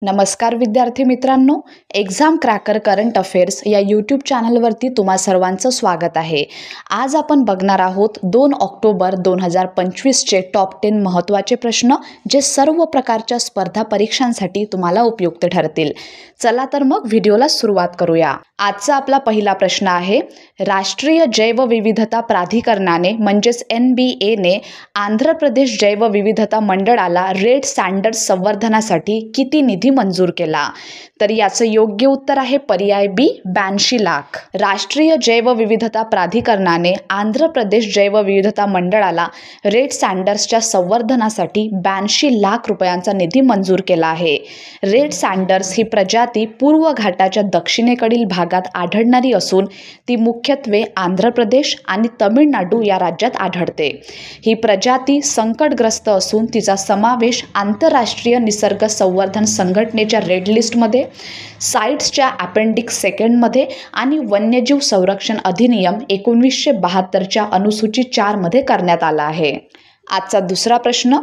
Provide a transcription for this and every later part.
नमस्कार विद्यार्थी मित्रांनो, एक्झाम क्रॅकर करंट अफेअर्स या यूट्यूब चॅनलवरती तुम्हा सर्वांचं स्वागत आहे. आज आपण बघणार आहोत 2 ऑक्टोबर 2025चे टॉप 10 महत्त्वाचे प्रश्न जे सर्व प्रकारच्या स्पर्धा परीक्षांसाठी तुम्हाला उपयुक्त ठरतील. चला तर मग व्हिडिओला सुरुवात करूया. आजचा आपला पहिला प्रश्न आहे, राष्ट्रीय जैवविविधता प्राधिकरणाने म्हणजेच NBAने आंध्र प्रदेश जैवविविधता मंडळाला रेड सँडर्स संवर्धनासाठी किती निधी मंजूर केला? तर याचं योग्य उत्तर आहे पर्याय बी, 82 लाख. राष्ट्रीय जैवविविधता प्राधिकरणाने आंध्र प्रदेश जैवविविधता मंडळाला रेड सँडर्सच्या संवर्धनासाठी 82 लाख रुपयांचा निधी मंजूर केला आहे. रेड सँडर्स ही प्रजाती पूर्व घाटाच्या दक्षिणेकडील भागात आढळणारी असून ती मुख्यत्वे आंध्र प्रदेश आणि तमिळनाडू या राज्यात आढळते. ही प्रजाती संकटग्रस्त असून तिचा समावेश आंतरराष्ट्रीय निसर्ग संवर्धन संघटनेच्या रेड लिस्टमध्ये, साइट्सच्या अपेंडिक्स 2 मध्ये आणि वन्यजीव संरक्षण अधिनियम 1972च्या अनुसूची 4 मध्ये करण्यात आला आहे. आजचा दुसरा प्रश्न,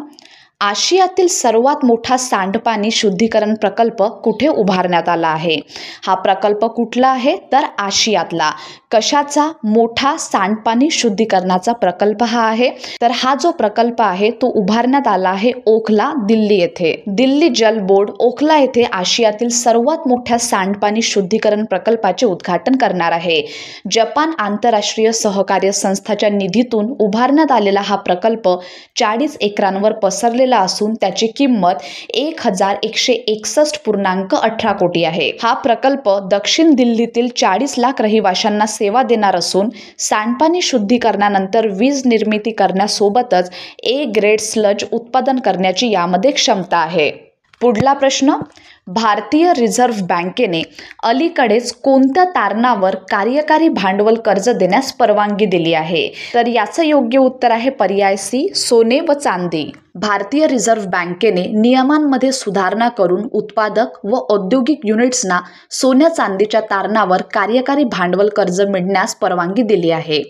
आशियातील सर्वात मोठा सांडपाणी शुद्धीकरण प्रकल्प कुठे उभारण्यात आला आहे? हा प्रकल्प कुठला आहे? तर आशियातला. कशाचा? मोठा सांडपाणी शुद्धीकरणाचा प्रकल्प हा आहे. तर हा जो प्रकल्प आहे तो उभारण्यात आला आहे ओखला, दिल्ली येथे. दिल्ली जल बोर्ड ओखला येथे आशियातील सर्वात मोठ्या सांडपाणी शुद्धीकरण प्रकल्पाचे उद्घाटन करणार आहे. जपान आंतरराष्ट्रीय सहकार्य संस्थाच्या निधीतून उभारण्यात आलेला हा प्रकल्प 40 एकरांवर पसरलेला असून त्याची किंमत 1161.18 कोटी आहे. हा प्रकल्प दक्षिण दिल्लीतील 40 लाख रहिवाशांना सेवा देणार असून सांडपाणी शुद्धीकरणानंतर वीज निर्मिती करण्यासोबतच A ग्रेड स्लज उत्पादन करण्याची यामध्ये क्षमता आहे. पुढला प्रश्न, भारतीय रिझर्व्ह बँकेने अलीकडेच कोणत्या तारणावर कार्यकारी भांडवल कर्ज देण्यास परवानगी दिली आहे? तर याचं योग्य उत्तर आहे पर्याय सी, सोने व चांदी. भारतीय रिझर्व्ह बँकेने नियमांमध्ये सुधारणा करून उत्पादक व औद्योगिक युनिट्सना सोन्या चांदीच्या तारणावर कार्यकारी भांडवल कर्ज मिळण्यास परवानगी दिली आहे.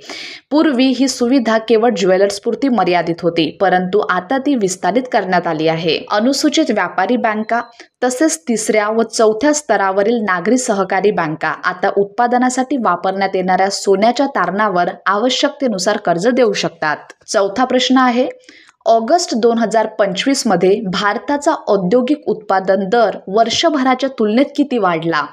पूर्वी ही सुविधा केवळ ज्वेलर्सपुरती मर्यादित होती, परंतु आता ती विस्तारित करण्यात आली आहे. अनुसूचित व्यापारी बँका तसेच 3ऱ्या व 4थ्या स्तरावरील नागरी सहकारी बँका आता उत्पादनासाठी वापरण्यात येणाऱ्या सोन्याच्या तारणावर आवश्यकतेनुसार कर्ज देऊ शकतात. चौथा प्रश्न आहे, ऑगस्ट 2025 मध्ये भारताचा औद्योगिक उत्पादन दर वर्षभराच्या तुलनेत किती वाढला?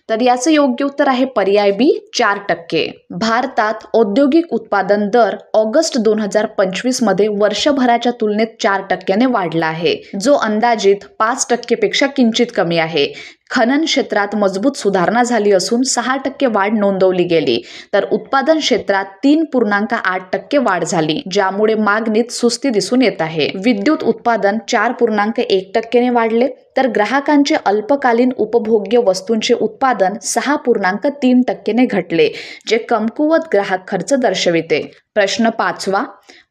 तर याचं योग्य उत्तर आहे पर्याय बी, 4%. भारतात औद्योगिक उत्पादन दर ऑगस्ट 2025 मध्ये वर्षभराच्या तुलनेत 4% वाढला आहे, जो अंदाजित 5% पेक्षा किंचित कमी आहे. खनन क्षेत्रात मजबूत सुधारणा झाली असून 6% वाढ नोंदवली गेली, तर उत्पादन क्षेत्रात 3.8% वाढ झाली, ज्यामुळे मागणीत सुस्ती दिसून येत आहे. विद्युत उत्पादन 4.1% वाढले, तर ग्राहकांचे अल्पकालीन उपभोग्य वस्तूंचे उत्पादन 6.3% घटले, जे कमकुवत ग्राहक खर्च दर्शविते. प्रश्न 5वा,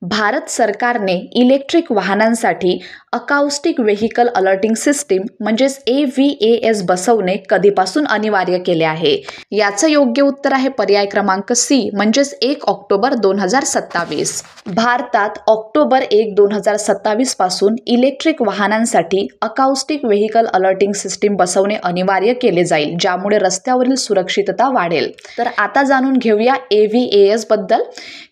भारत सरकारने इलेक्ट्रिक वाहनांसाठी अकाउस्टिक व्हेकल अलर्टिंग सिस्टीम म्हणजेच AVAS बसवणे कधीपासून अनिवार्य केले आहे? याचं योग्य उत्तर आहे पर्याय क्रमांक सी, म्हणजेच 1 ऑक्टोबर 2027. भारतात ऑक्टोबर 1, 2027 पासून इलेक्ट्रिक वाहनांसाठी अकाउस्टिक व्हेकल अलर्टिंग सिस्टीम बसवणे अनिवार्य केले जाईल, ज्यामुळे रस्त्यावरील सुरक्षितता वाढेल. तर आता जाणून घेऊया AVAS बद्दल.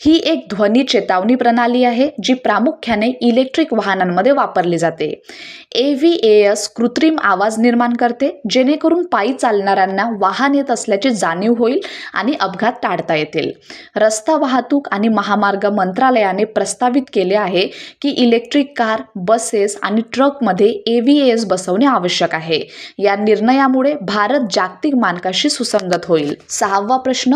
ही एक ध्वनी चेतावणी प्रणाली आहे जी प्रामुख्याने इलेक्ट्रिक वाहनांमध्ये वापरली जाते. AVAS कृत्रिम आवाज निर्माण करते, जेणेकरून पायी चालणाऱ्यांना वाहन येत असल्याची जाणीव होईल आणि अपघात टाळता येतील. रस्ता वाहतूक आणि महामार्ग मंत्रालयाने प्रस्तावित केले आहे की इलेक्ट्रिक कार, बसेस आणि ट्रकमध्ये AVAS बसवणे आवश्यक आहे. या निर्णयामुळे भारत जागतिक मानकाशी सुसंगत होईल. 6वा प्रश्न,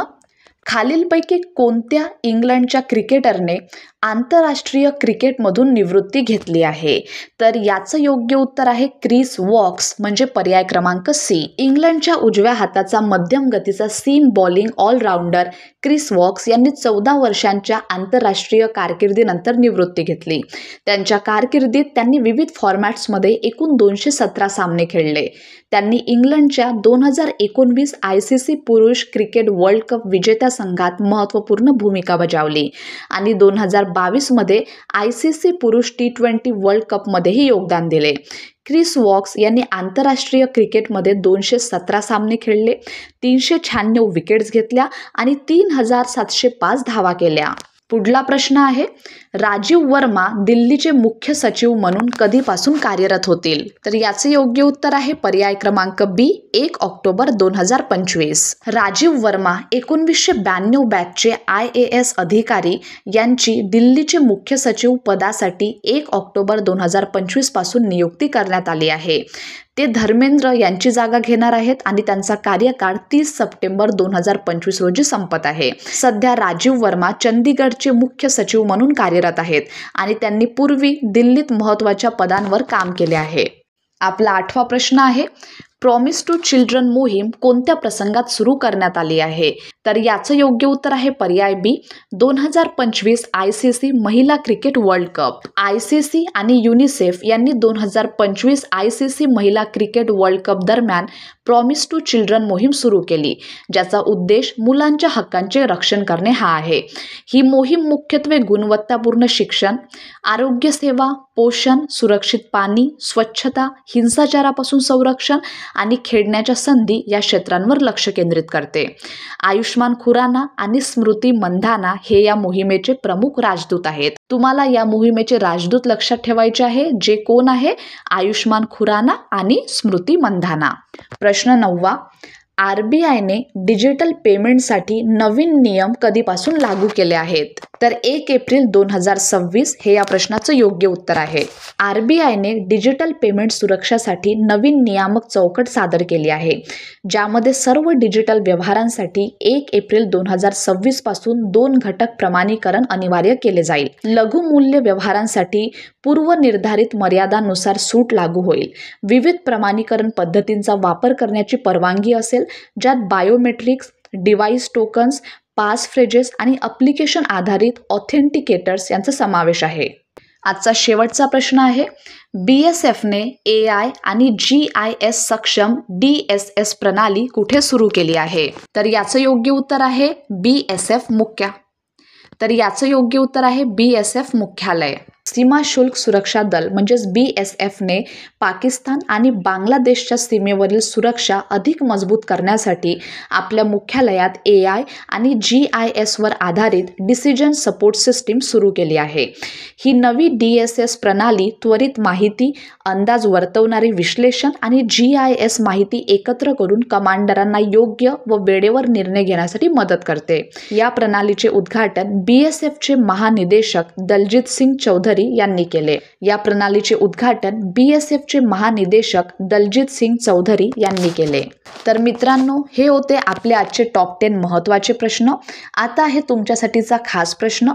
खालीलपैकी कोणत्या इंग्लंडच्या क्रिकेटरने आंतरराष्ट्रीय क्रिकेटमधून निवृत्ती घेतली आहे? तर याचं योग्य उत्तर आहे क्रिस वॉक्स, म्हणजे पर्याय क्रमांक सी. इंग्लंडच्या उजव्या हाताचा मध्यम गतीचा seam bowling allrounder Chris Woakes यांनी 14 वर्षांच्या आंतरराष्ट्रीय कारकिर्दीनंतर निवृत्ती घेतली. त्यांच्या कारकिर्दीत त्यांनी विविध फॉर्मॅट्समध्ये एकूण 217 सामने खेळले. त्यांनी इंग्लंडच्या 2019 ICC पुरुष क्रिकेट वर्ल्ड कप विजेत्या संघात महत्त्वपूर्ण भूमिका बजावली आणि 2022 मध्ये ICC पुरुष T20 वर्ल्ड कपमध्येही योगदान दिले. क्रिस वॉक्स यांनी आंतरराष्ट्रीय क्रिकेटमध्ये 217 सामने खेळले, 396 विकेट्स घेतल्या आणि 3705 धावा केल्या. पुढला प्रश्न आहे, राजीव वर्मा दिल्लीचे मुख्य सचिव म्हणून कधीपासून कार्यरत होतील? तर याचे योग्य उत्तर आहे पर्याय क्रमांक बी, 1 ऑक्टोबर 2025. राजीव वर्मा 1992 बॅचचे IAS अधिकारी यांची दिल्लीचे मुख्य सचिव पदासाठी 1 ऑक्टोबर 2025 पासून नियुक्ती करण्यात आली आहे. ते धर्मेंद्र यांची जागा घेणार आहेत आणि त्यांचा कार्यकाळ 30 सप्टेंबर 2025 रोजी संपत आहे. सध्या राजीव वर्मा चंदीगडचे मुख्य सचिव म्हणून कार्यरत आहेत आणि त्यांनी पूर्वी दिल्लीत महत्त्वाच्या पदांवर काम केले आहे. आपला 8वा प्रश्न आहे, प्रॉमिस टू चिल्ड्रन मोहीम कोणत्या प्रसंगात सुरू करण्यात आली आहे? तर याचं योग्य उत्तर आहे पर्याय बी, 2025 ICC महिला क्रिकेट वर्ल्ड कप. ICC आणि युनिसेफ यांनी 2025 ICC महिला क्रिकेट वर्ल्ड कप दरम्यान प्रॉमिस टू चिल्ड्रन मोहीम सुरू केली, ज्याचा उद्देश मुलांच्या हक्कांचे रक्षण करणे हा आहे. ही मोहीम मुख्यत्वे गुणवत्तापूर्ण शिक्षण, आरोग्य सेवा, पोषण, सुरक्षित पाणी, स्वच्छता, हिंसाचारापासून संरक्षण आणि खेळण्याच्या संधी या क्षेत्रांवर लक्ष केंद्रित करते. आयुष्मान खुराना आणि स्मृती मंधाना हे या मोहिमेचे प्रमुख राजदूत आहेत. तुम्हाला या मोहिमेचे राजदूत लक्षात ठेवायचे आहे, जे कोण आहे? आयुष्मान खुराना आणि स्मृती मंधाना. प्रश्न 9वा, RBIने डिजिटल पेमेंटसाठी नवीन नियम कधीपासून लागू केले आहेत? तर 1 एप्रिल 2026 हे या प्रश्नाचं योग्य उत्तर आहे. RBIने डिजिटल पेमेंट सुरक्षासाठी नवीन नियामक चौकट सादर केली आहे, ज्यामध्ये सर्व डिजिटल व्यवहारांसाठी 1 एप्रिल 2026 पासून 2 घटक प्रमाणीकरण अनिवार्य केले जाईल. लघु मूल्य व्यवहारांसाठी पूर्वनिर्धारित मर्यादांनुसार सूट लागू होईल. विविध प्रमाणीकरण पद्धतींचा वापर करण्याची परवानगी असेल, ज्यात biometrics, device tokens, pass phrases आणि ॲप्लिकेशन आधारित ऑथेंटिकेटर्स यांचा समावेश आहे. आजचा शेवटचा प्रश्न आहे, BSFने AI आणि GIS सक्षम DSS प्रणाली कुठे सुरू केली आहे? तर याचं योग्य उत्तर आहे BSF मुख्यालय. सीमा शुल्क सुरक्षा दल म्हणजेच BSFने पाकिस्तान आणि बांगलादेशच्या सीमेवरील सुरक्षा अधिक मजबूत करण्यासाठी आपल्या मुख्यालयात AI आणि GIS वर आधारित डिसिजन सपोर्ट सिस्टीम सुरू केली आहे. ही नवी DSS प्रणाली त्वरित माहिती, अंदाज वर्तवणारे विश्लेषण आणि GIS माहिती एकत्र करून कमांडरांना योग्य व वेळेवर निर्णय घेण्यासाठी मदत करते. या प्रणालीचे उद्घाटन BSFचे महानिदेशक दलजीत सिंग चौधरी यांनी केले. या प्रणालीचे उद्घाटन BSFचे महानिदेशक दलजीत सिंग चौधरी यांनी केले. तर मित्रांनो, हे होते आपले आजचे टॉप 10 महत्त्वाचे प्रश्न. आता आहे तुमच्यासाठीचा खास प्रश्न.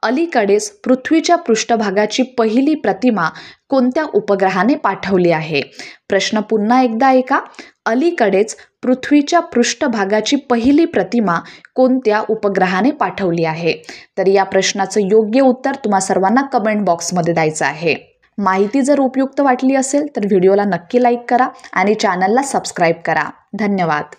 अलीकडेच पृथ्वीच्या पृष्ठभागाची पहिली प्रतिमा कोणत्या उपग्रहाने पाठवली आहे? प्रश्न पुन्हा एकदा ऐका. अलीकडेच पृथ्वीच्या पृष्ठभागाची पहिली प्रतिमा कोणत्या उपग्रहाने पाठवली आहे? तर या प्रश्नाचं योग्य उत्तर तुम्हा सर्वांना कमेंट बॉक्समध्ये द्यायचं आहे. माहिती जर उपयुक्त वाटली असेल तर व्हिडिओला नक्की लाईक करा आणि चॅनलला सबस्क्राईब करा. धन्यवाद.